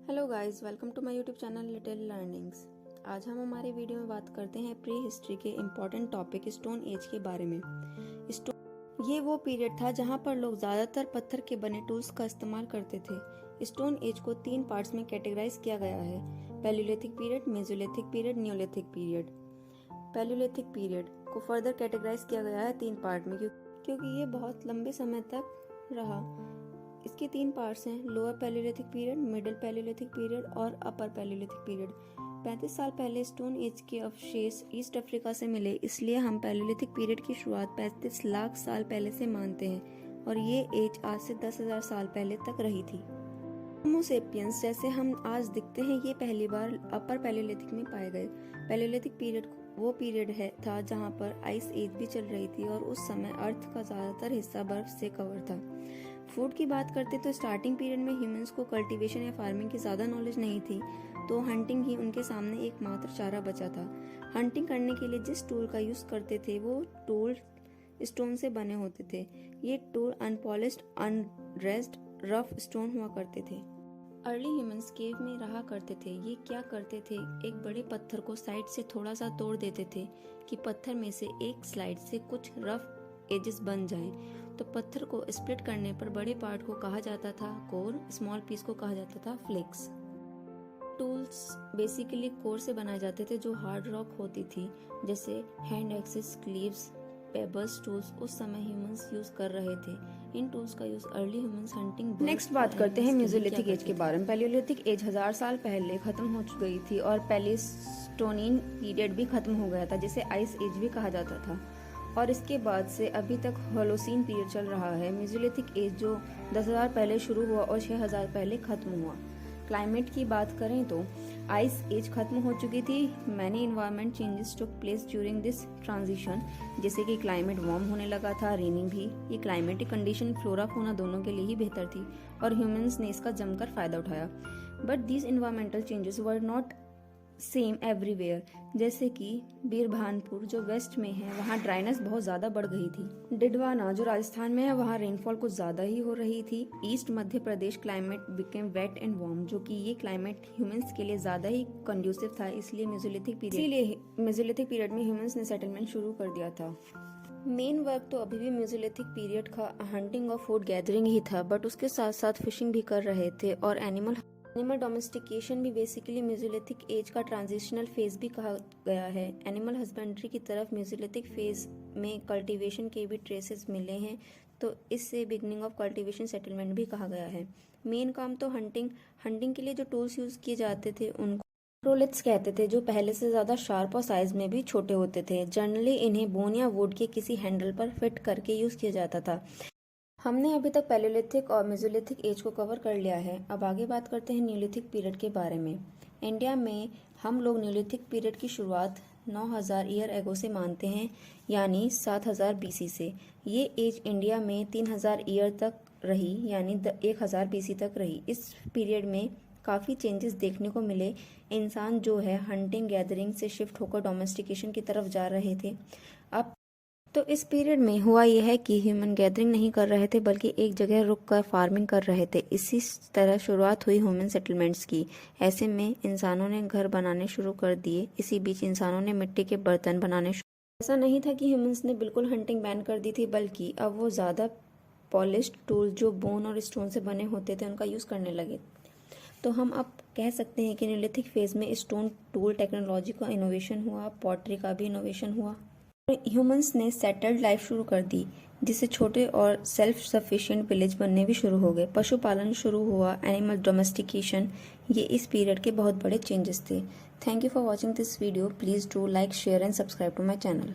Hello guys, welcome to my YouTube channel little learnings. आज हम हमारे वीडियो में बात करते हैं प्री हिस्ट्री के इम्पोर्टेंट टॉपिक स्टोन एज के बारे में। ये वो पीरियड था जहां पर लोग ज़्यादातर पत्थर के बने टूल्स का इस्तेमाल करते थे। स्टोन एज को 3 पार्ट्स में कैटेगराइज किया गया है: Palaeolithic period, Mesolithic period, Neolithic period. Palaeolithic period को फर्दर कैटेगराइज किया गया है 3 पार्ट में क्योंकि ये बहुत लंबे समय तक रहा। इसके 3 पार्ट्स हैं: lower Palaeolithic period, middle Palaeolithic period और अपर पैलियोलिथिक पीरियड। 35 साल पहले स्टोन एज के अवशेष ईस्ट अफ्रीका से मिले, इसलिए हम पैलियोलिथिक पीरियड की शुरुआत 35 लाख साल पहले से मानते हैं और ये एज आज से 10,000 साल पहले तक रही थी। होमो सेपियंस जैसे हम आज दिखते हैं ये पहली बार अपर पैलियोलिथिक में पाए गए। पैलियोलिथिक पीरियड वो पीरियड था जहाँ पर आइस एज भी चल रही थी और उस समय अर्थ का ज्यादातर हिस्सा बर्फ से कवर था। फूड की बात करते तो स्टार्टिंग पीरियड में ह्यूमंस को कल्टीवेशन या फार्मिंग की ज़्यादा नॉलेज नहीं थी, तो हंटिंग ही उनके सामने एकमात्र चारा बचा था। हंटिंग करने के लिए जिस टूल का यूज़ करते थे वो टूल स्टोन से बने होते थे। ये tool unpolished, undressed, rough stone हुआ करते थे। अर्ली ह्यूमंस केव में रहा करते थे। ये क्या करते थे, एक बड़े पत्थर को साइड से थोड़ा सा तोड़ देते थे कि पत्थर में से एक स्लाइड से कुछ रफ एजेस बन जाएं। तो पत्थर को स्प्लिट करने पर बड़े पार्ट को कहा जाता था कोर, स्मॉल पीस को कहा जाता था फ्लेक्स। टूल्स बेसिकली कोर से बनाए जाते थे जो हार्ड रॉक होती थी, जैसे hand axes, cleaves, pebbles tools उस समय ह्यूमंस यूज कर रहे थे। इन टूल्स का use early humans hunting. Next बात करते हैं मेसोलिथिक एज के बारे में। पैलियोलिथिक एज 1000 साल पहले खत्म हो गई थी और पैलेस्टोनियन पीरियड भी खत्म हो गया था, जिसे आइस एज भी कहा जाता था। और इसके बाद से अभी तक होलोसीन पीरियड चल रहा है। मेसोलिथिक एज जो 10,000 पहले शुरू हुआ और 6,000 पहले खत्म हुआ। क्लाइमेट की बात करें तो आइस एज खत्म हो चुकी थी। Many environment changes took place during this transition, जैसे कि क्लाइमेट वार्म होने लगा था, रेनी भी। ये क्लाइमेटिक कंडीशन फ्लोरा फौना दोनों के लिए ही बेहतर थी और ह्यूमंस ने इसका जमकर फायदा उठाया। But these environmental changes were not same everywhere. जैसे कि बीरभानपुर जो वेस्ट में है, वहाँ ड्राइनेस बहुत ज़्यादा बढ़ गई थी। डिडवाना जो राजस्थान में है, वहाँ रेनफॉल कुछ ज़्यादा ही हो रही थी। East Madhya Pradesh climate became wet and warm, जो कि ये क्लाइमेट ह्यूमंस के लिए ज़्यादा ही कंड्यूसिव था, इसलिए मेसोलिथिक पीरियड में ह्यूमंस ने सेटलमेंट शुरू कर दिया था। मेन वर्क तो अभी भी मेसोलिथिक पीरियड का हंटिंग और फूड गैदरिंग ही था, बट उसके साथ साथ फिशिंग भी कर रहे थे और एनिमल डोमेस्टिकेशन भी बेसिकली मेसोलिथिक एज का ट्रांजिशनल फेज भी कहा गया है। एनिमल हस्बेंड्री की तरफ मेसोलिथिक फेज में कल्टीवेशन के भी ट्रेसेस मिले हैं, तो इससे बिगनिंग ऑफ कल्टीवेशन सेटलमेंट भी कहा गया है। मेन काम तो हंटिंग के लिए जो टूल्स यूज किए जाते थे उनको प्रोलिथ्स कहते थे, जो पहले से ज्यादा शार्प और साइज में भी छोटे होते थे। जनरली इन्हें बोन या वुड के किसी हैंडल पर फिट करके यूज किया जाता था। हमने अभी तक पैलियोलिथिक और मेसोलिथिक एज को कवर कर लिया है। अब आगे बात करते हैं न्यूलिथिक पीरियड के बारे में। इंडिया में हम लोग न्यूलिथिक पीरियड की शुरुआत 9,000 ईयर एगो से मानते हैं, यानी 7,000 BC से। ये एज इंडिया में 3,000 ईयर तक रही, यानी 1,000 BC तक रही। इस पीरियड में काफ़ी चेंजेस देखने को मिले। इंसान जो है हंटिंग गैदरिंग से शिफ्ट होकर डोमेस्टिकेशन की तरफ जा रहे थे। अब तो इस पीरियड में हुआ यह है कि ह्यूमन गैदरिंग नहीं कर रहे थे, बल्कि एक जगह रुककर फार्मिंग कर रहे थे। इसी तरह शुरुआत हुई ह्यूमन सेटलमेंट्स की। ऐसे में इंसानों ने घर बनाने शुरू कर दिए। इसी बीच इंसानों ने मिट्टी के बर्तन बनाने शुरू। ऐसा नहीं था कि ह्यूमंस ने बिल्कुल हंटिंग बैन कर दी थी, बल्कि अब वो ज़्यादा पॉलिश्ड टूल जो बोन और स्टोन से बने होते थे उनका यूज़ करने लगे। तो हम अब कह सकते हैं कि न्यूलिथिक फेज में स्टोन टूल टेक्नोलॉजी का इनोवेशन हुआ, पॉटरी का भी इनोवेशन हुआ। ह्यूमंस ने सेटल्ड लाइफ शुरू कर दी, जिससे छोटे और सेल्फ सफिशिएंट विलेज बनने भी शुरू हो गए। पशुपालन शुरू हुआ, एनिमल डोमेस्टिकेशन, ये इस पीरियड के बहुत बड़े चेंजेस थे। Thank you for watching this video. Please do like, share and subscribe to my channel.